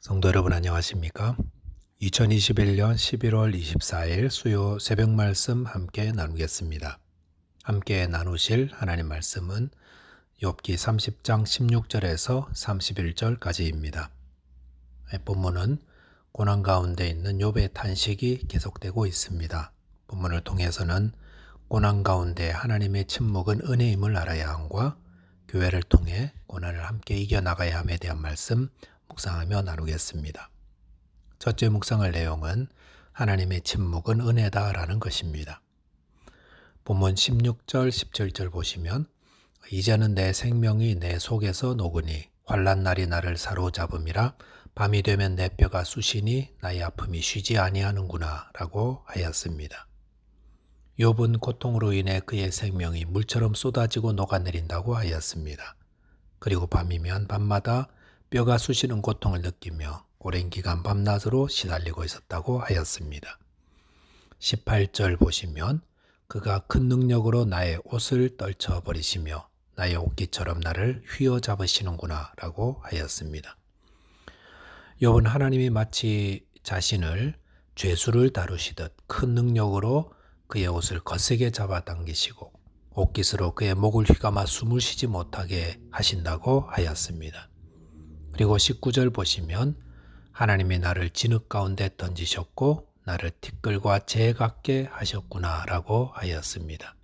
성도 여러분 안녕하십니까? 2021년 11월 24일 수요 새벽 말씀 함께 나누겠습니다. 함께 나누실 하나님 말씀은 욥기 30장 16절에서 31절까지입니다. 본문은 고난 가운데 있는 욥의 탄식이 계속되고 있습니다. 본문을 통해서는 고난 가운데 하나님의 침묵은 은혜임을 알아야 함과 교회를 통해 고난을 함께 이겨나가야 함에 대한 말씀 묵상하며 나누겠습니다. 첫째 묵상할 내용은 하나님의 침묵은 은혜다라는 것입니다. 본문 16절, 17절 보시면 이제는 내 생명이 내 속에서 녹으니 환난 날이 나를 사로잡음이라 밤이 되면 내 뼈가 쑤시니 나의 아픔이 쉬지 아니하는구나 라고 하였습니다. 욥은 고통으로 인해 그의 생명이 물처럼 쏟아지고 녹아내린다고 하였습니다. 그리고 밤이면 밤마다 뼈가 쑤시는 고통을 느끼며 오랜 기간 밤낮으로 시달리고 있었다고 하였습니다. 18절 보시면 그가 큰 능력으로 나의 옷을 떨쳐버리시며 나의 옷깃처럼 나를 휘어잡으시는구나 라고 하였습니다. 욥은 하나님이 마치 자신을 죄수를 다루시듯 큰 능력으로 그의 옷을 거세게 잡아당기시고 옷깃으로 그의 목을 휘감아 숨을 쉬지 못하게 하신다고 하였습니다. 그리고 19절 보시면 하나님이 나를 진흙 가운데 던지셨고 나를 티끌과 재 같게 하셨구나 라고 하였습니다.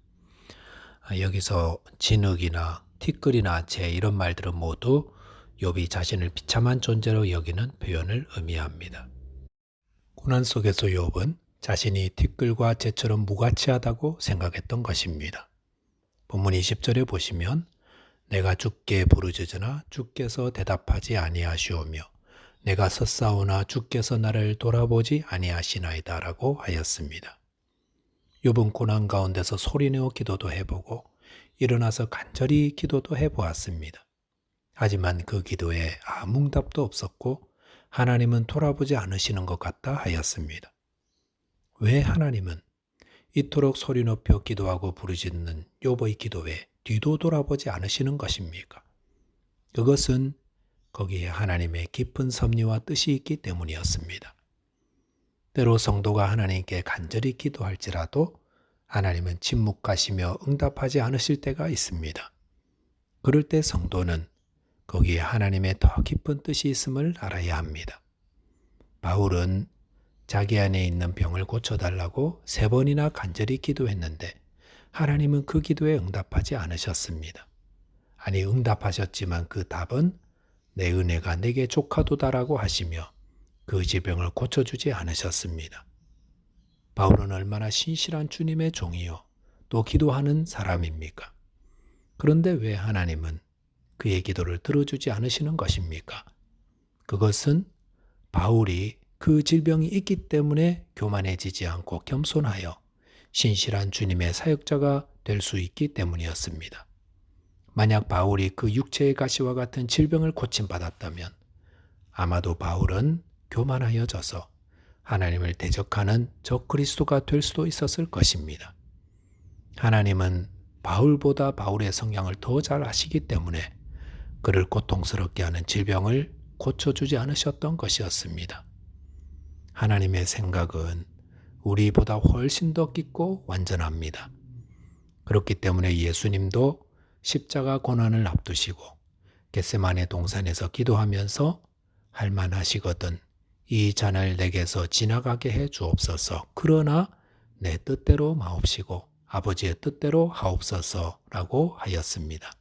여기서 진흙이나 티끌이나 재 이런 말들은 모두 욥이 자신을 비참한 존재로 여기는 표현을 의미합니다. 고난 속에서 욥은 자신이 티끌과 재처럼 무가치하다고 생각했던 것입니다. 본문 20절에 보시면 내가 주께 부르짖으나 주께서 대답하지 아니하시오며 내가 섰사오나 주께서 나를 돌아보지 아니하시나이다 라고 하였습니다. 욥은 고난 가운데서 소리내어 기도도 해보고 일어나서 간절히 기도도 해보았습니다. 하지만 그 기도에 아무 응답도 없었고 하나님은 돌아보지 않으시는 것 같다 하였습니다. 왜 하나님은 이토록 소리 높여 기도하고 부르짖는 욥의 기도에 뒤도 돌아보지 않으시는 것입니까? 그것은 거기에 하나님의 깊은 섭리와 뜻이 있기 때문이었습니다. 때로 성도가 하나님께 간절히 기도할지라도 하나님은 침묵하시며 응답하지 않으실 때가 있습니다. 그럴 때 성도는 거기에 하나님의 더 깊은 뜻이 있음을 알아야 합니다. 바울은 자기 안에 있는 병을 고쳐달라고 3번이나 간절히 기도했는데 하나님은 그 기도에 응답하지 않으셨습니다. 아니 응답하셨지만 그 답은 내 은혜가 내게 족하도다라고 하시며 그 질병을 고쳐주지 않으셨습니다. 바울은 얼마나 신실한 주님의 종이요 또 기도하는 사람입니까? 그런데 왜 하나님은 그의 기도를 들어주지 않으시는 것입니까? 그것은 바울이 그 질병이 있기 때문에 교만해지지 않고 겸손하여 신실한 주님의 사역자가 될 수 있기 때문이었습니다. 만약 바울이 그 육체의 가시와 같은 질병을 고침받았다면 아마도 바울은 교만하여져서 하나님을 대적하는 적그리스도가 될 수도 있었을 것입니다. 하나님은 바울보다 바울의 성향을 더 잘 아시기 때문에 그를 고통스럽게 하는 질병을 고쳐주지 않으셨던 것이었습니다. 하나님의 생각은 우리보다 훨씬 더 깊고 완전합니다. 그렇기 때문에 예수님도 십자가 고난을 앞두시고 겟세마네 동산에서 기도하면서 할만하시거든 이 잔을 내게서 지나가게 해 주옵소서. 그러나 내 뜻대로 마옵시고 아버지의 뜻대로 하옵소서라고 하였습니다.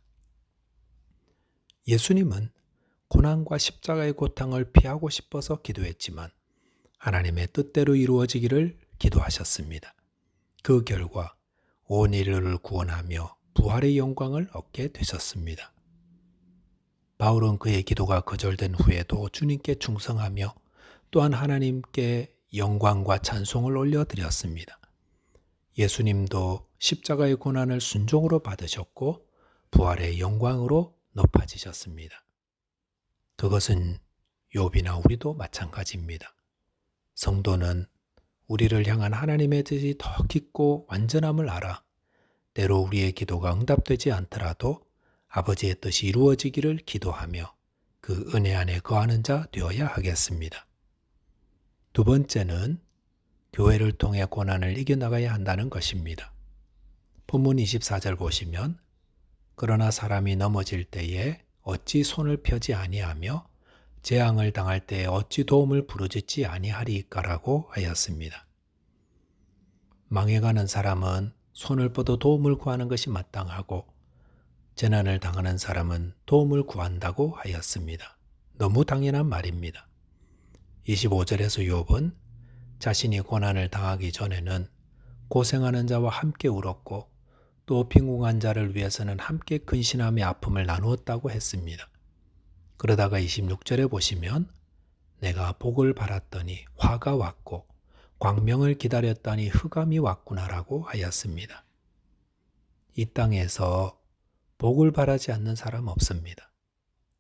예수님은 고난과 십자가의 고통을 피하고 싶어서 기도했지만 하나님의 뜻대로 이루어지기를 기도하셨습니다. 그 결과 온 인류를 구원하며 부활의 영광을 얻게 되셨습니다. 바울은 그의 기도가 거절된 후에도 주님께 충성하며 또한 하나님께 영광과 찬송을 올려드렸습니다. 예수님도 십자가의 고난을 순종으로 받으셨고 부활의 영광으로 높아지셨습니다. 그것은 욥이나 우리도 마찬가지입니다. 성도는 우리를 향한 하나님의 뜻이 더 깊고 완전함을 알아 때로 우리의 기도가 응답되지 않더라도 아버지의 뜻이 이루어지기를 기도하며 그 은혜 안에 거하는 자 되어야 하겠습니다. 두 번째는 교회를 통해 고난을 이겨나가야 한다는 것입니다. 본문 24절 보시면 그러나 사람이 넘어질 때에 어찌 손을 펴지 아니하며 재앙을 당할 때에 어찌 도움을 부르짖지 아니하리까라고 하였습니다. 망해가는 사람은 손을 뻗어 도움을 구하는 것이 마땅하고 재난을 당하는 사람은 도움을 구한다고 하였습니다. 너무 당연한 말입니다. 25절에서 욥은 자신이 고난을 당하기 전에는 고생하는 자와 함께 울었고 또 빈궁한 자를 위해서는 함께 근신하며 아픔을 나누었다고 했습니다. 그러다가 26절에 보시면 내가 복을 바랐더니 화가 왔고 광명을 기다렸더니 흑암이 왔구나라고 하였습니다. 이 땅에서 복을 바라지 않는 사람 없습니다.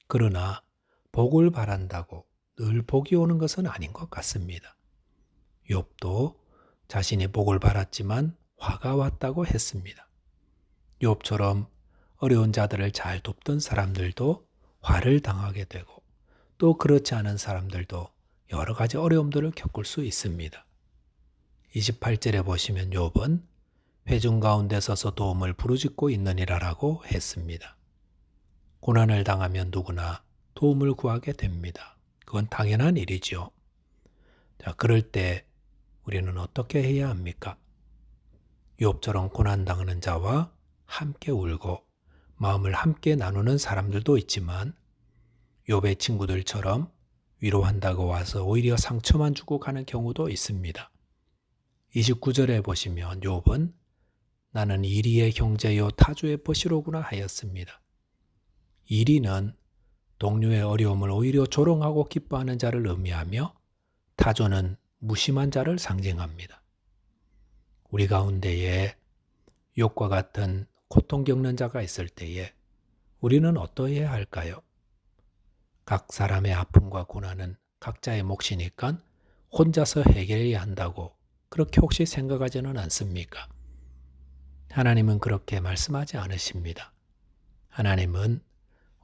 그러나 복을 바란다고 늘 복이 오는 것은 아닌 것 같습니다. 욥도 자신이 복을 바랐지만 화가 왔다고 했습니다. 욥처럼 어려운 자들을 잘 돕던 사람들도 화를 당하게 되고 또 그렇지 않은 사람들도 여러 가지 어려움들을 겪을 수 있습니다. 28절에 보시면 욥은 회중 가운데 서서 도움을 부르짖고 있느니라라고 했습니다. 고난을 당하면 누구나 도움을 구하게 됩니다. 그건 당연한 일이죠. 자, 그럴 때 우리는 어떻게 해야 합니까? 욥처럼 고난당하는 자와 함께 울고 마음을 함께 나누는 사람들도 있지만 욥의 친구들처럼 위로한다고 와서 오히려 상처만 주고 가는 경우도 있습니다. 29절에 보시면 욥은 나는 이리의 형제요 타주의 벗이로구나 하였습니다. 이리는 동료의 어려움을 오히려 조롱하고 기뻐하는 자를 의미하며 타조는 무심한 자를 상징합니다. 우리 가운데에 욥과 같은 고통 겪는 자가 있을 때에 우리는 어떠해야 할까요? 각 사람의 아픔과 고난은 각자의 몫이니까 혼자서 해결해야 한다고 그렇게 혹시 생각하지는 않습니까? 하나님은 그렇게 말씀하지 않으십니다. 하나님은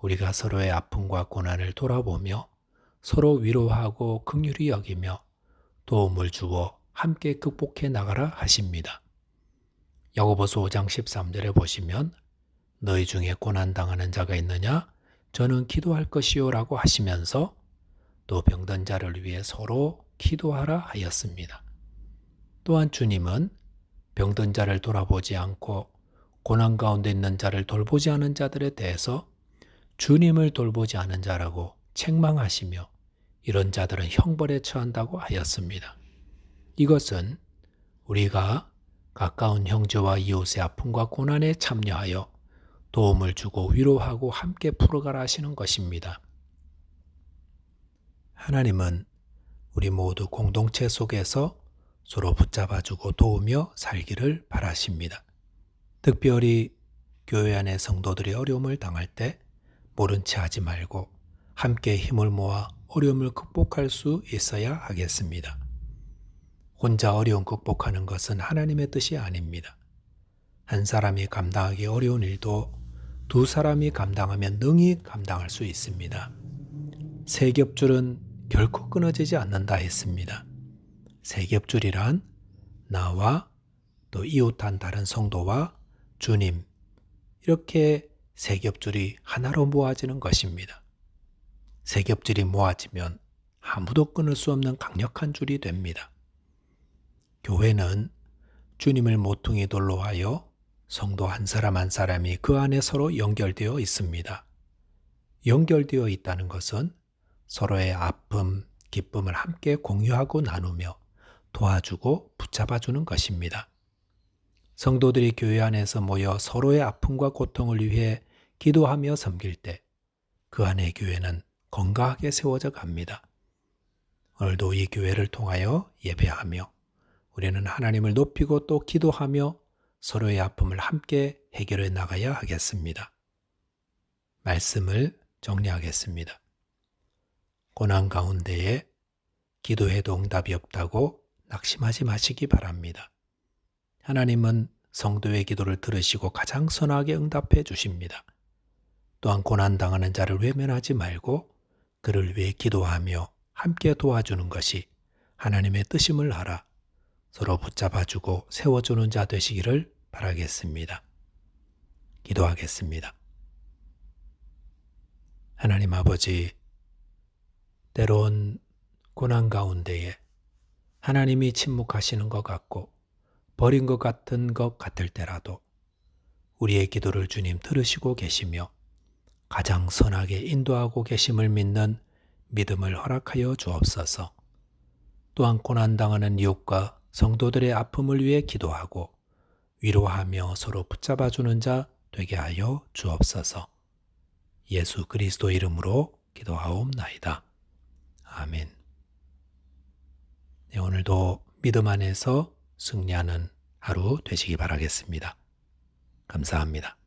우리가 서로의 아픔과 고난을 돌아보며 서로 위로하고 긍휼히 여기며 도움을 주어 함께 극복해 나가라 하십니다. 야고보서 5장 13절에 보시면 너희 중에 고난당하는 자가 있느냐? 저는 기도할 것이요 라고 하시면서 또 병든 자를 위해 서로 기도하라 하였습니다. 또한 주님은 병든 자를 돌아보지 않고 고난 가운데 있는 자를 돌보지 않은 자들에 대해서 주님을 돌보지 않은 자라고 책망하시며 이런 자들은 형벌에 처한다고 하였습니다. 이것은 우리가 가까운 형제와 이웃의 아픔과 고난에 참여하여 도움을 주고 위로하고 함께 풀어가라 하시는 것입니다. 하나님은 우리 모두 공동체 속에서 서로 붙잡아주고 도우며 살기를 바라십니다. 특별히 교회 안의 성도들이 어려움을 당할 때 모른 채 하지 말고 함께 힘을 모아 어려움을 극복할 수 있어야 하겠습니다. 혼자 어려움 극복하는 것은 하나님의 뜻이 아닙니다. 한 사람이 감당하기 어려운 일도 두 사람이 감당하면 능히 감당할 수 있습니다. 세 겹줄은 결코 끊어지지 않는다 했습니다. 세 겹줄이란 나와 또 이웃한 다른 성도와 주님 이렇게 세 겹줄이 하나로 모아지는 것입니다. 세 겹줄이 모아지면 아무도 끊을 수 없는 강력한 줄이 됩니다. 교회는 주님을 모퉁이 돌로 하여 성도 한 사람 한 사람이 그 안에 서로 연결되어 있습니다. 연결되어 있다는 것은 서로의 아픔, 기쁨을 함께 공유하고 나누며 도와주고 붙잡아주는 것입니다. 성도들이 교회 안에서 모여 서로의 아픔과 고통을 위해 기도하며 섬길 때 그 안의 교회는 건강하게 세워져 갑니다. 오늘도 이 교회를 통하여 예배하며 우리는 하나님을 높이고 또 기도하며 서로의 아픔을 함께 해결해 나가야 하겠습니다. 말씀을 정리하겠습니다. 고난 가운데에 기도해도 응답이 없다고 낙심하지 마시기 바랍니다. 하나님은 성도의 기도를 들으시고 가장 선하게 응답해 주십니다. 또한 고난당하는 자를 외면하지 말고 그를 위해 기도하며 함께 도와주는 것이 하나님의 뜻임을 알아 서로 붙잡아주고 세워주는 자 되시기를 바라겠습니다. 기도하겠습니다. 하나님 아버지, 때론 고난 가운데에 하나님이 침묵하시는 것 같고 버린 것 같을 때라도 우리의 기도를 주님 들으시고 계시며 가장 선하게 인도하고 계심을 믿는 믿음을 허락하여 주옵소서. 또한 고난당하는 이웃과 성도들의 아픔을 위해 기도하고 위로하며 서로 붙잡아주는 자 되게 하여 주옵소서. 예수 그리스도 이름으로 기도하옵나이다. 아멘. 네, 오늘도 믿음 안에서 승리하는 하루 되시기 바라겠습니다. 감사합니다.